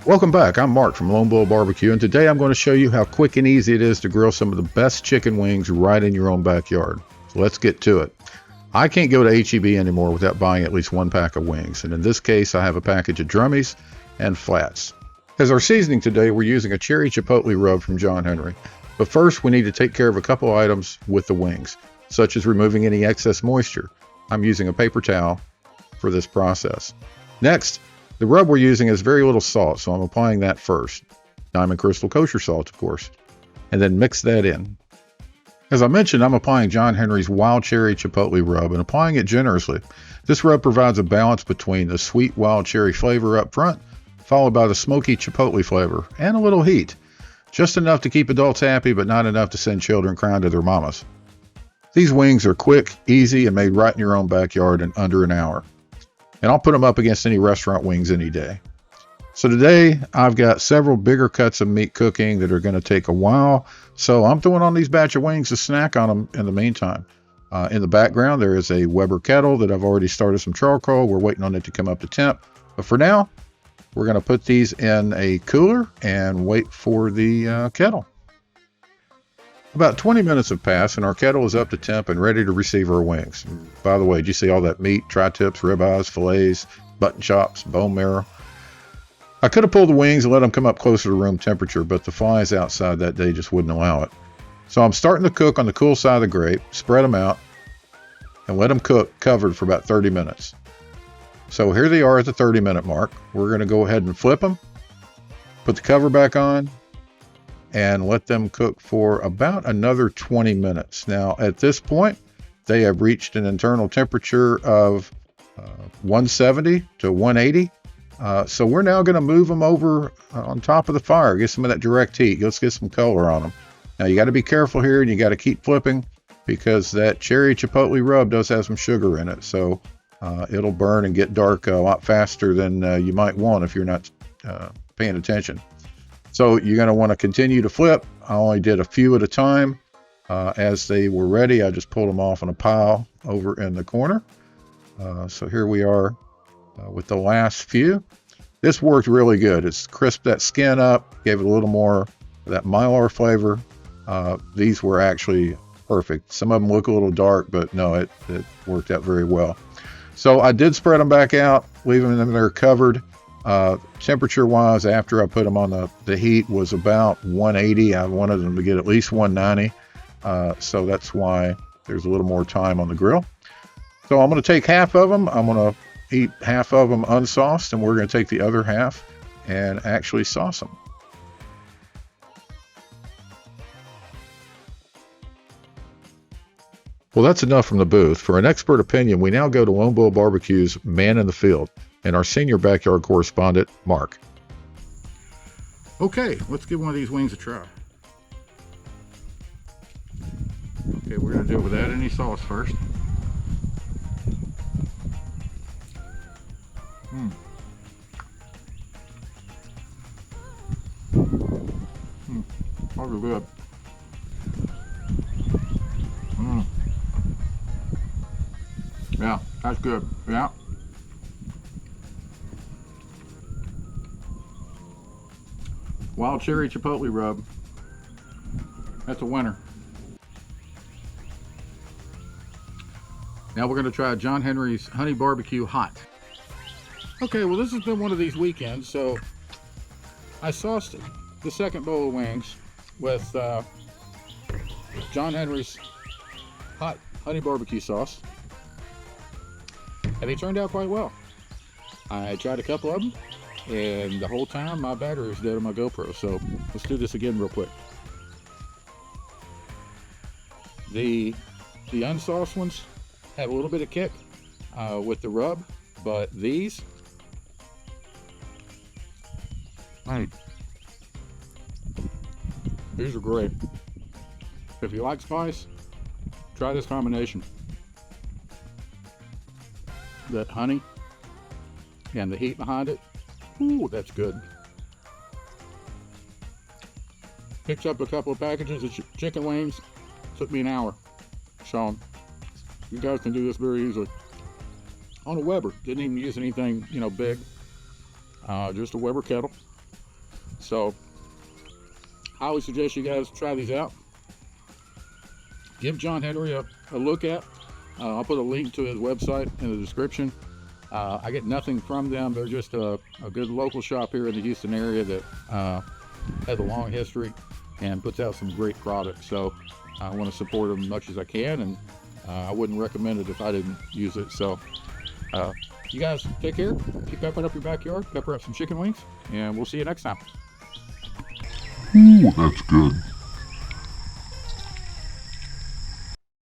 Welcome back. I'm Mark from Lone Bull BBQ, and today I'm going to show you how quick and easy it is to grill some of the best chicken wings right in your own backyard. So let's get to it. I can't go to H-E-B anymore without buying at least one pack of wings, and in this case I have a package of drummies and flats. As our seasoning today, we're using a cherry chipotle rub from John Henry. But first we need to take care of a couple items with the wings, such as removing any excess moisture. I'm using a paper towel for this process. Next, the rub we're using has very little salt, so I'm applying that first. Diamond Crystal kosher salt, of course. And then mix that in. As I mentioned, I'm applying John Henry's wild cherry chipotle rub and applying it generously. This rub provides a balance between the sweet wild cherry flavor up front, followed by the smoky chipotle flavor, and a little heat. Just enough to keep adults happy, but not enough to send children crying to their mamas. These wings are quick, easy, and made right in your own backyard in under an hour. And I'll put them up against any restaurant wings any day. So today I've got several bigger cuts of meat cooking that are going to take a while. So I'm throwing on these batch of wings to snack on them in the meantime. In the background there is a Weber Kettle that I've already started some charcoal. We're waiting on it to come up to temp. But for now, we're going to put these in a cooler and wait for the kettle. About 20 minutes have passed and our kettle is up to temp and ready to receive our wings. By the way, did you see all that meat, tri-tips, ribeyes, fillets, button chops, bone marrow? I could have pulled the wings and let them come up closer to room temperature, but the flies outside that day just wouldn't allow it. So I'm starting to cook on the cool side of the grate, spread them out, and let them cook covered for about 30 minutes. So here they are at the 30-minute mark. We're going to go ahead and flip them, put the cover back on, and let them cook for about another 20 minutes. Now, at this point, they have reached an internal temperature of 170 to 180. So we're now going to move them over on top of the fire, get some of that direct heat. Let's get some color on them. Now, you got to be careful here, and you got to keep flipping because that cherry chipotle rub does have some sugar in it. So it'll burn and get dark a lot faster than you might want if you're not paying attention. So you're going to want to continue to flip. I only did a few at a time. As they were ready, I just pulled them off in a pile over in the corner. So here we are with the last few. This worked really good. It's crisped that skin up, gave it a little more of that mylar flavor. These were actually perfect. Some of them look a little dark, but no, it worked out very well. So I did spread them back out, leaving them there covered. Temperature wise, after I put them on the heat was about 180. I wanted them to get at least 190. So that's why there's a little more time on the grill. So I'm going to take half of them. I'm going to eat half of them unsauced, and we're going to take the other half and actually sauce them. Well, that's enough from the booth. For an expert opinion, we now go to Lone Bull BBQ's Man in the Field and our senior backyard correspondent, Mark. Okay, let's give one of these wings a try. Okay, we're going to do it without any sauce first. Those are good. Yeah, that's good. Yeah. Wild cherry chipotle rub. That's a winner. Now we're going to try John Henry's honey barbecue hot. Okay, well this has been one of these weekends, so I sauced the second bowl of wings with John Henry's hot honey barbecue sauce. And they turned out quite well. I tried a couple of them, and the whole time my battery was dead on my GoPro, so let's do this again real quick. The unsauced ones have a little bit of kick with the rub, but these, these are great. If you like spice, try this combination. That honey and the heat behind it, ooh, that's good. Picked up a couple of packages of chicken wings. Took me an hour. So you guys can do this very easily. On a Weber, didn't even use anything, big. Just a Weber Kettle. So I always suggest you guys try these out. Give John Henry a look at. I'll put a link to his website in the description. I get nothing from them. They're just a good local shop here in the Houston area that has a long history and puts out some great products. So I want to support them as much as I can, and I wouldn't recommend it if I didn't use it. So you guys take care. Keep peppering up your backyard. Pepper up some chicken wings, and we'll see you next time. Ooh, that's good.